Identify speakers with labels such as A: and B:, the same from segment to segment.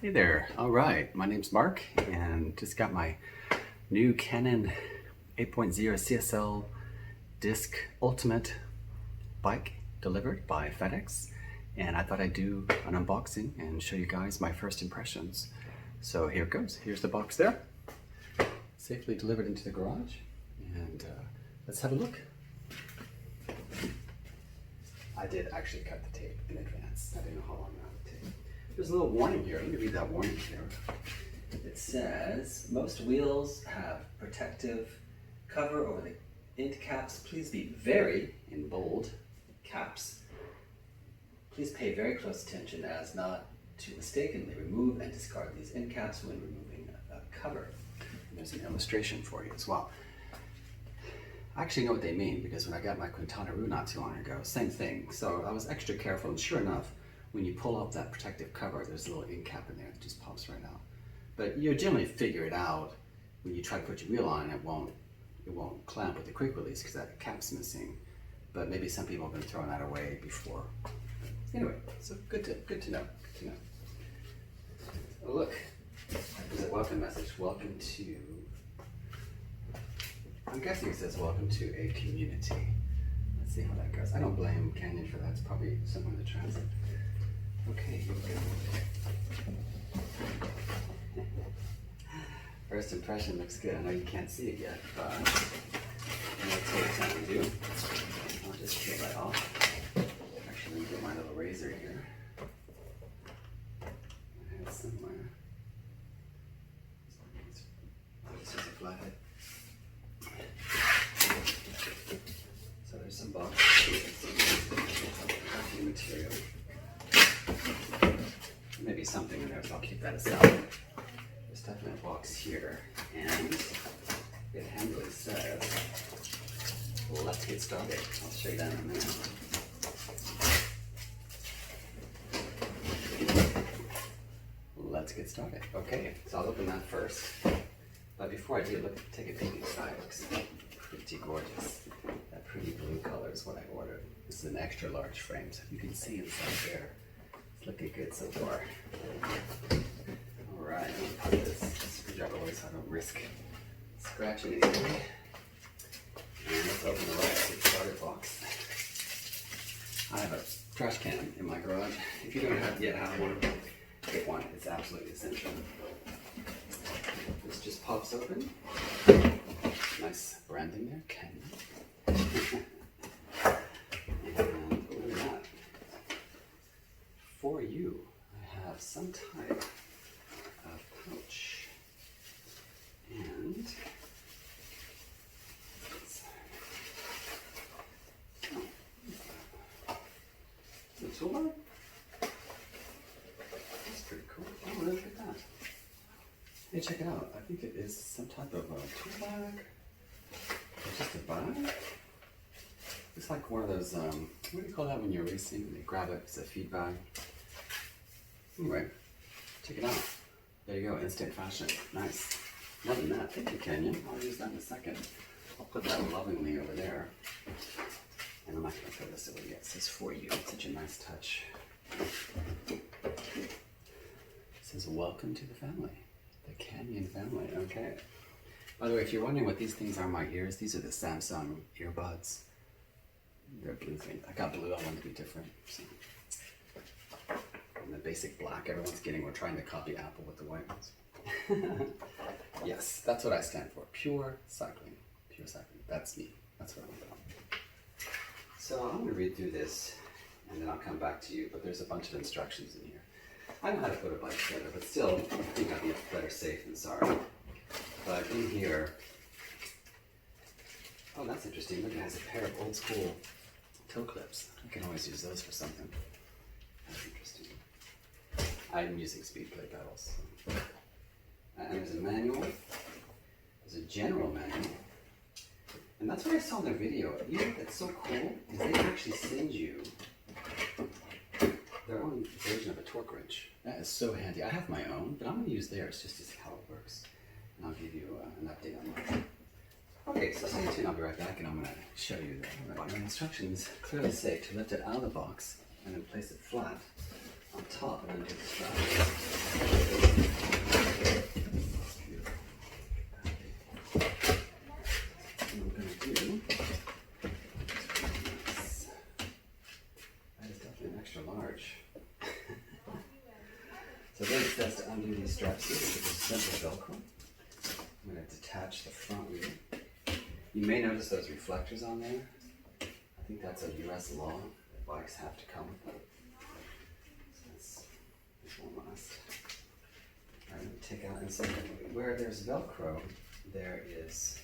A: Hey there. All right, my name's Mark and just got my new Canon 8.0 CSL Disc Ultimate bike delivered by FedEx, and I thought I'd do an unboxing and show you guys my first impressions. So here it goes. Here's the box there, safely delivered into the garage, and let's have a look. I did actually cut the tape in advance. I didn't know how long I would take. There's a little warning here. Let me read that warning here. It says, most wheels have protective cover over the end caps. Please be very, in bold caps, please pay very close attention as not to mistakenly remove and discard these end caps when removing a cover. And there's an illustration for you as well. I actually know what they mean because when I got my Quintana Roo not too long ago, same thing. So I was extra careful, and sure enough, when you pull off that protective cover, there's a little end cap in there that just pops right out. But you generally figure it out when you try to put your wheel on. It won't clamp with the quick release because that cap's missing. But maybe some people have been throwing that away before. Anyway, so good to know. Good to know. Oh, look, there's a welcome message. Welcome to. I'm guessing it says welcome to a community. Let's see how that goes. I don't blame Canyon for that. It's probably somewhere in the transit. Okay, here we go. First impression looks good. I know you can't see it yet, but I'm going to take time to do. I'll just peel that off. Actually, let me get my little razor here. I have it somewhere. This is a flathead. So there's some boxes, some material. Maybe something in there, so I'll keep that aside. There's definitely a box here, and it handily says, well, let's get started. I'll show you that in a minute. Let's get started. Okay, so I'll open that first. But before I do, take a peek inside. It looks pretty gorgeous. That pretty blue color is what I ordered. This is an extra large frame, so you can see inside there. It's looking good so far. All right, I'm gonna put this screwdriver away so I don't risk scratching anything. And let's open the right get started box. I have a trash can in my garage. If you don't yet have one, get one. It's absolutely essential. This just pops open. Nice branding there, Canon. And look at that. For you, I have some type of pouch. And the toolbar? That's pretty cool. Oh, look at that. Hey, check it out. I think it is some type of tool bag. Or just a bag. It's like one of those, what do you call that when you're racing? They grab it, it's a feed bag. Anyway, check it out. There you go, instant fashion. Nice. Loving that. Thank you, Canyon. I'll use that in a second. I'll put that lovingly over there. And I'm not going to throw this away yet. It says for you. It's such a nice touch. It says welcome to the family. The Canyon family. Okay. By the way, if you're wondering what these things are in my ears, these are the Samsung earbuds. They're blue things. I got blue. I wanted to be different. So. And the basic black everyone's getting. We're trying to copy Apple with the white ones. Yes, that's what I stand for. Pure cycling. Pure cycling. That's me. That's what I'm about. So I'm going to read through this, and then I'll come back to you. But there's a bunch of instructions in here. I know how to put a bike together, but still, I think I'd be better safe than sorry. But in here, oh, that's interesting. Look, it has a pair of old school toe clips. I can always use those for something. That's interesting. I'm using speed plate pedals. So. And there's a manual. There's a general manual. And that's what I saw in their video. You know what's so cool is they actually send you their own version of a torque wrench. That is so handy. I have my own, but I'm going to use theirs just to see how it works. And I'll give you an update on mine. Okay, so stay tuned. I'll be right back and I'm going to show you that. The instructions clearly say to lift it out of the box and then place it flat on top and undo the strap. So then it says to undo these straps here with a simple Velcro. I'm going to detach the front wheel. You may notice those reflectors on there. I think that's a US law that bikes have to come with them. So this one last. Alright, let me take out, and so where there's Velcro, there is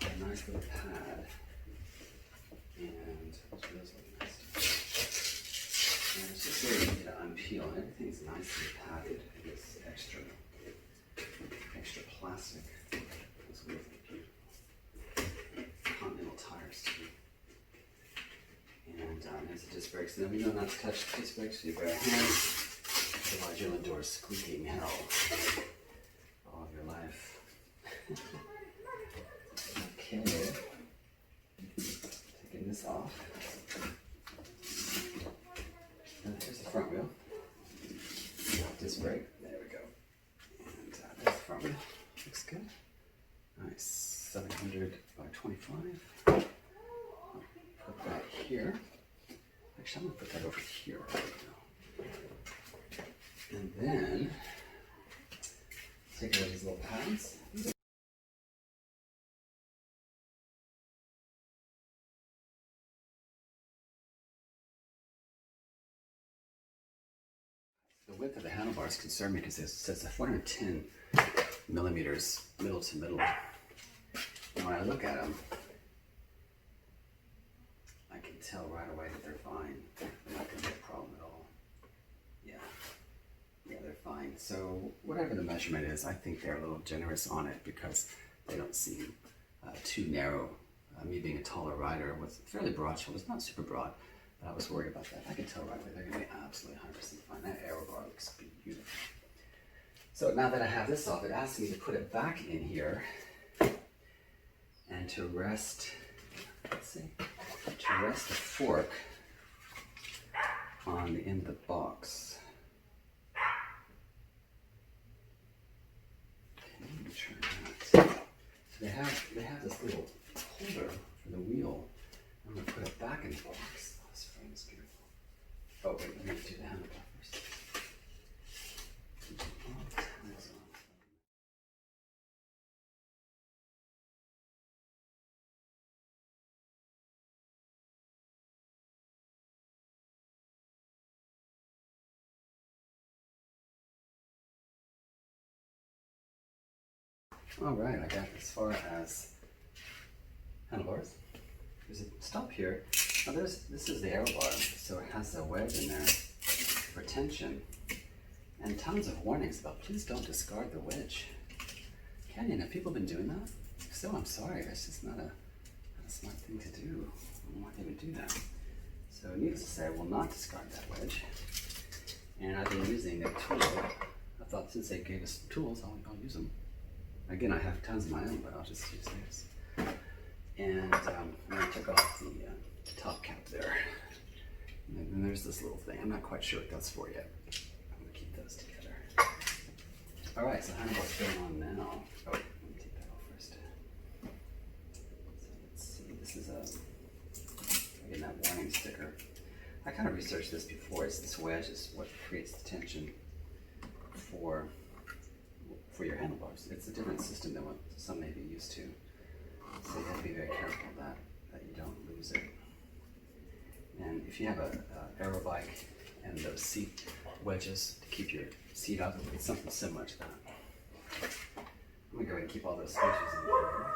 A: a nice little pad. And it feels really nice. And it's just really easy to unpeel. Everything's nicely padded in this extra plastic. Those wheels are beautiful. Continental tires too. And there's the disc brakes. Now we know not to touch the disc brakes with your bare hands, otherwise you'll endure squeaking hell all of your life. Okay. Taking this off. And here's the front wheel. Disc brake. There we go. And there's the front wheel. Looks good. Nice. 700 by 25. I'll put that here. Actually, I'm going to put that over here right now. And then take away these little pads. The width of the handlebars concern me because it says 410 millimeters middle to middle. And when I look at them, I can tell right away that they're fine. They're not going to be a problem at all. Yeah, they're fine. So whatever the measurement is, I think they're a little generous on it because they don't seem too narrow. Me being a taller rider with fairly broad shoulders, not super broad, but I was worried about that. I can tell right away they're going to be absolutely 100% fine. That aero bar looks beautiful. So now that I have this off, it asks me to put it back in here and to rest, let's see, to rest the fork on the end of the box. Okay, let me try that. So they have this little holder for the wheel. I'm going to put it back in the box. Oh, this frame is beautiful. Oh wait, let me do the handlebar first. All right, I got as far as handlebars. There's a stop here. Now this is the aero bar, so it has a wedge in there for tension. And tons of warnings about please don't discard the wedge. Canyon, have people been doing that? If so, I'm sorry, that's just not a smart thing to do. I don't know why they would do that. So needless to say, I will not discard that wedge. And I've been using their tool. I thought since they gave us tools, I'll use them. Again, I have tons of my own, but I'll just use theirs. And I took off the top cap there. And then there's this little thing. I'm not quite sure what that's for yet. I'm going to keep those together. All right, so handlebar's going on now. Oh, let me take that off first. So let's see. This is again, that warning sticker. I kind of researched this before. It's this wedge is what creates the tension for your handlebars. It's a different system than what some may be used to. So you have to be very careful that you don't lose it. And if you have a aero bike and those seat wedges to keep your seat up, it's something similar to that. I'm going to go ahead and keep all those switches in here.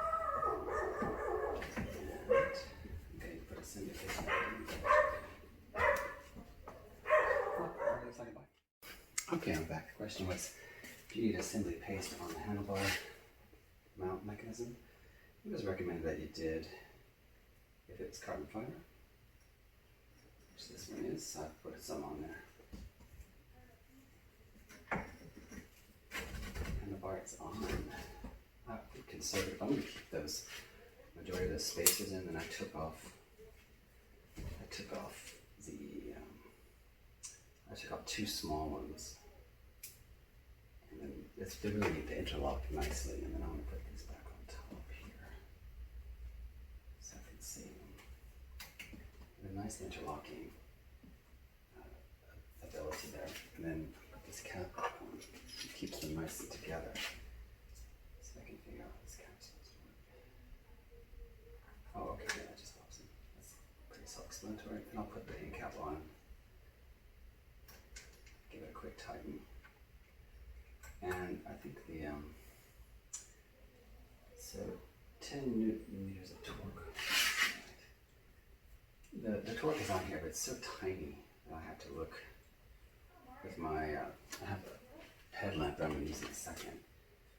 A: And I'm going to put a syndicate in. Okay, I'm back. The question was, do you need assembly paste on the handlebar mount mechanism? It was recommended that you did if it's carbon fiber, which this one is. I've put some on there. And the bar it's on. I'm conservative. I'm going to keep those majority of those spacers in, and I took off two small ones. And then they really need to interlock nicely, and then I'm going to put these back on top here so I can see them. And a nice interlocking ability there. And then put this cap keeps them nice and together. So I can figure out how this cap's supposed to work. Oh, okay, yeah, that just pops in. That's pretty self-explanatory. And I'll put the end cap on. Give it a quick tighten. And I think the, so 10 Newton meters of torque. The torque is on here, but it's so tiny that I have to look with my, I have a headlamp that I'm going to use in a second.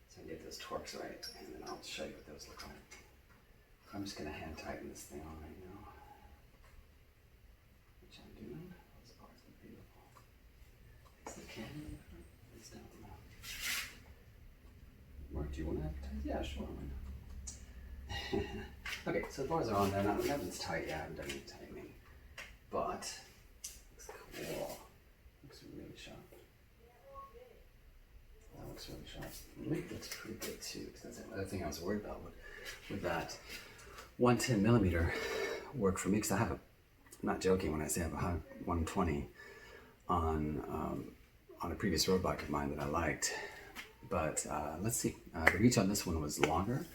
A: So I can get those torques right, and then I'll show you what those look like. I'm just going to hand tighten this thing on right now. Which I'm doing. Those bars are beautiful. Is the camera in front? It's down now. Mark, do you want to advertise? Yeah, sure. Why not? Okay, so the bars are on there. Nothing's tight yet. I haven't done any tightening. But, looks cool. Looks really sharp. That looks really sharp. The weight looks pretty good too, because that's another thing I was worried about. Would that 110 millimeter work for me? Because I'm not joking when I say I have a 120 on a previous road bike of mine that I liked. But let's see. The reach on this one was longer.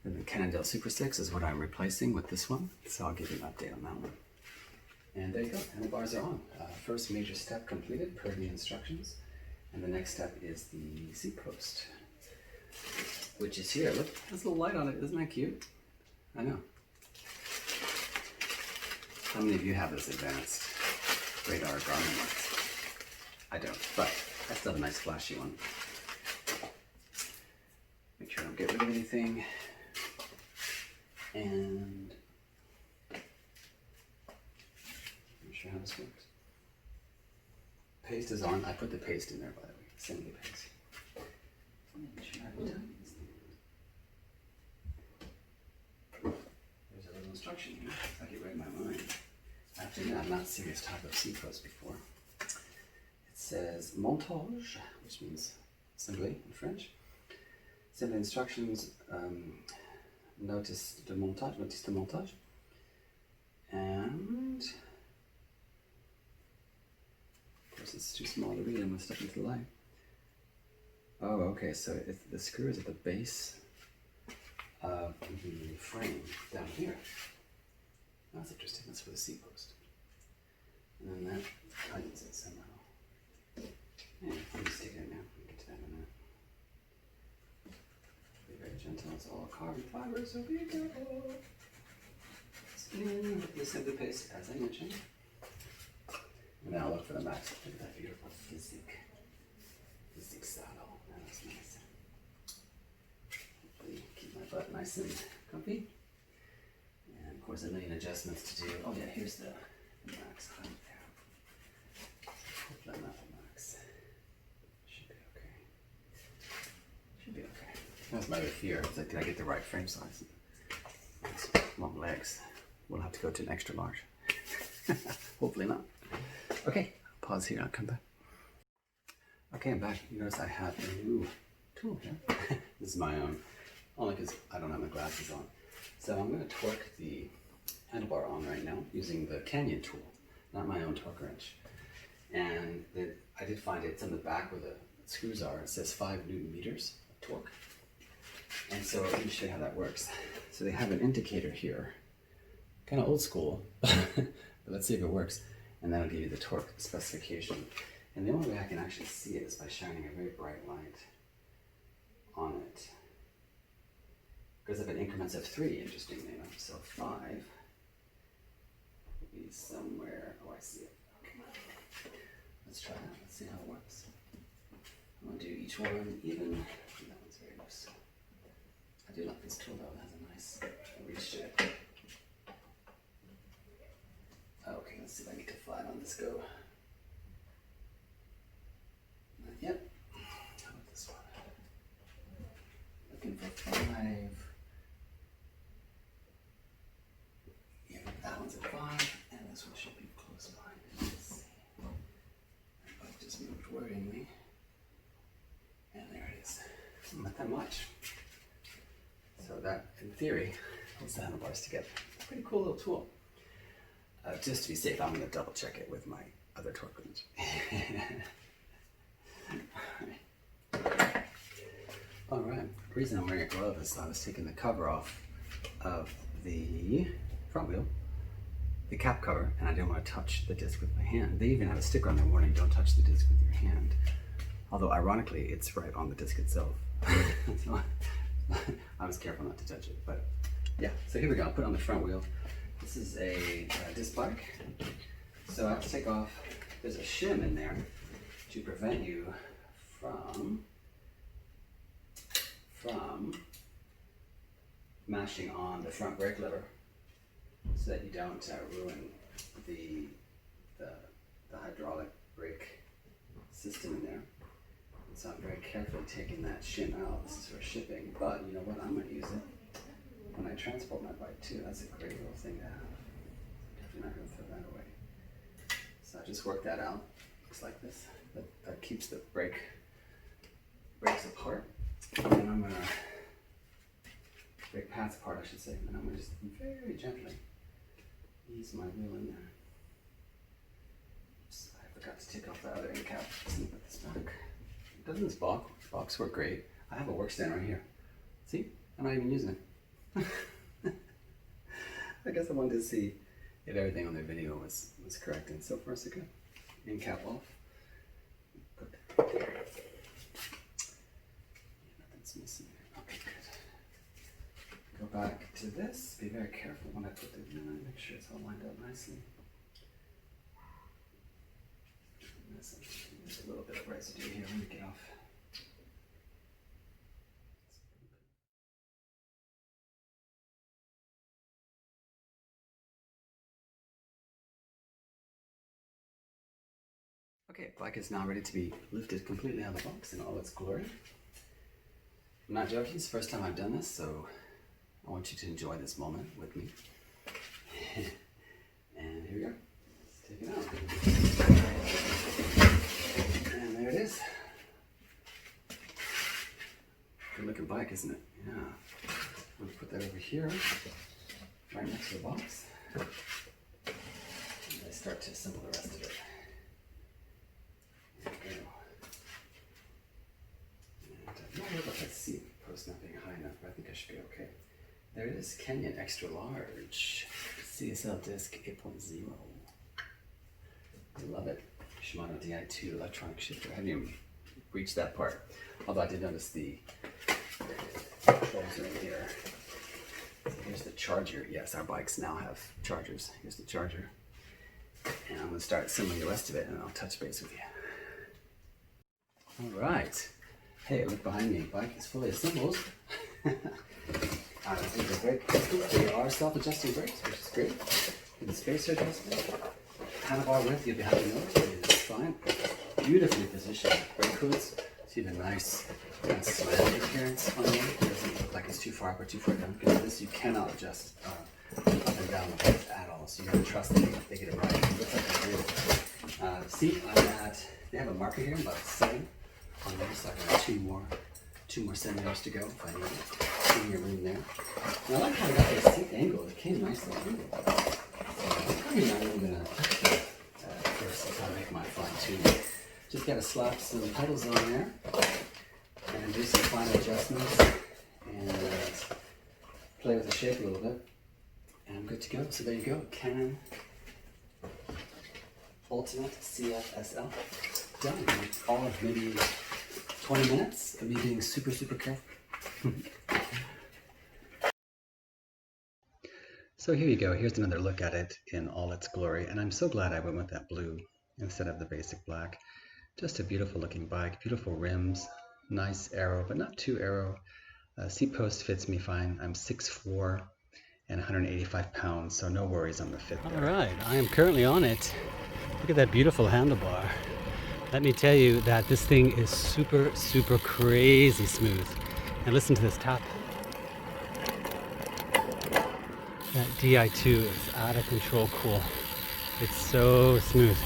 A: And the Cannondale Super 6 is what I'm replacing with this one. So I'll give you an update on that one. And there you go, handlebars are on. First major step completed per the instructions. And the next step is the seat post, which is here. Look, there's a little light on it. Isn't that cute? I know. How many of you have this advanced radar Garmin lights? I don't, but I still have a nice flashy one. Make sure I don't get rid of anything. And I'm not sure how this works. Paste is on. I put the paste in there, by the way. Assembly paste. Make sure I have done this thing. There's a little instruction here. I get read my mind. Actually, I've not seen this type of seat post before. It says montage, which means assembly in French. Assembly instructions. Notice de montage, and of course it's too small to read. I'm going to step into the light. Oh, okay, so the screw is at the base of the frame down here. That's interesting. That's for the seat post, and then that tightens it somehow. Yeah, let me stick it in now. We'll get to that in a minute. Very gentle, it's all carbon fiber, so be careful. In with the assembly paste, as I mentioned. And now look for the max. Look at that beautiful physique saddle. That looks nice. Hopefully keep my butt nice and comfy. And of course, a million adjustments to do. Oh yeah, here's the max height there. Hopefully I'm not the max. Should be okay. Should be okay. That's my other fear. It's like, did I get the right frame size? Long legs. We'll have to go to an extra large. Hopefully not. Okay, pause here. I'll come back. Okay, I'm back. You notice I have a new tool here. This is my own, only because I don't have my glasses on. So I'm going to torque the handlebar on right now using the Canyon tool, not my own torque wrench. And I did find it's on the back where the screws are. It says 5 Newton meters of torque. And so let me show you how that works. So they have an indicator here, kind of old school, but let's see if it works. And that'll give you the torque specification. And the only way I can actually see it is by shining a very bright light on it. Because I've got increments of 3, interestingly enough. So 5 will be somewhere, oh I see it. Okay. Let's try that, let's see how it works. I'm going to do each one even. That one's very loose. I do like this tool though, it has a nice reach to it. Okay, let's see if I get to 5 on this go. Yep. How about this one? Looking for 5. Yeah, that one's at 5, and this one should be close behind it. Let's see. I just moved worryingly. And there it is. Not that much. So that, in theory, holds the handlebars together. Pretty cool little tool. Just to be safe, I'm going to double check it with my other torque wrench. The reason I'm wearing a glove is I was taking the cover off of the front wheel, the cap cover, and I didn't want to touch the disc with my hand. They even have a sticker on there warning, don't touch the disc with your hand. Although ironically, it's right on the disc itself. So I was careful not to touch it, but yeah. So here we go, I'll put it on the front wheel. This is a disc bike. So I have to take off, there's a shim in there to prevent you from mashing on the front brake lever so that you don't ruin the hydraulic brake system in there. And so I'm very carefully taking that shim out. This is for shipping, but you know what, I'm going to use it when I transport my bike too. That's a great little thing to have. Definitely not going to throw that away. So I just worked that out. Looks like this. That keeps the brakes apart. And then I'm going to brake pads apart, I should say. And I'm going to just very gently ease my wheel in there. Oops, I forgot to take off the other end cap. Let's put this back. Doesn't this box work great? I have a work stand right here. See? I'm not even using it. I guess I wanted to see if everything on the video was correct, and so far so good. End cap off. Put that there. Nothing's missing there. Okay, good. Go back to this. Be very careful when I put the wheel in. Make sure it's all lined up nicely. There's a little bit of residue here. Let me get off. Okay, bike is now ready to be lifted completely out of the box in all its glory. I'm not joking, it's the first time I've done this, so I want you to enjoy this moment with me. And here we go. Let's take it out. And there it is. Good looking bike, isn't it? Yeah. I'm going to put that over here, right next to the box. And I start to assemble the rest of it. There we go. And I'm not worried about that seat post not being high enough, but I think I should be okay. There it is, Kenyan Extra Large CSL Disc 8.0. I love it. Shimano Di2 electronic shifter. I haven't even reached that part. Although I did notice the controls are in here. So here's the charger. Yes, our bikes now have chargers. Here's the charger. And I'm going to start assembling the rest of it, and I'll touch base with you. All right. Hey, look behind me. Bike is fully assembled. They are self-adjusting brakes, which is great. With the spacer adjustment, handlebar width, you'll be happy to know it is fine. Beautifully positioned brake hoods. See the nice kind of slanted appearance on there. It doesn't look like it's too far up or too far down. Because this you cannot adjust up and down the brakes at all. So you gotta trust that they get it right. It looks like they do. Seat, I'm at. They have a marker here, about 7 on there, so I got two more centimeters to go if I need it. Plenty of room there. And I like how I got the seat angle. It came nicely angled. So I'm probably not even gonna touch that first. That's how I make my fine tune. Just gotta slap some pedals on there and do some final adjustments and play with the shape a little bit. And I'm good to go. So there you go. Canon Ultimate CFSL. Done. All of maybe 20 minutes of me being super, super careful. So here you go. Here's another look at it in all its glory. And I'm so glad I went with that blue instead of the basic black. Just a beautiful looking bike, beautiful rims, nice aero, but not too aero. Seat post fits me fine. I'm 6'4" and 185 pounds, so no worries on the fit there. All right, I am currently on it. Look at that beautiful handlebar. Let me tell you that this thing is super, super crazy smooth. And listen to this tap. That Di2 is out of control cool. It's so smooth.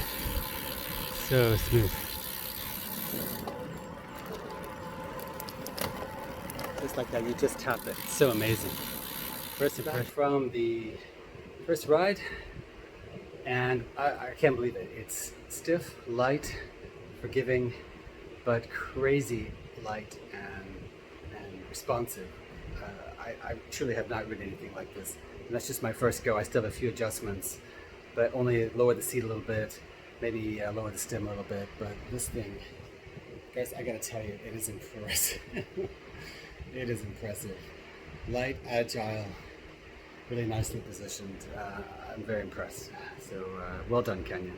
A: So smooth. Just like that, you just tap it. It's so amazing. First impression from the first ride, and I can't believe it. It's stiff, light, forgiving, but crazy light and
B: responsive. I truly have not ridden anything like this. And that's just my first go. I still have a few adjustments, but only lower the seat a little bit, maybe lower the stem a little bit. But this thing, guys, I gotta tell you, it is impressive. It is impressive. Light, agile, really nicely positioned. I'm very impressed. So well done, Kenya.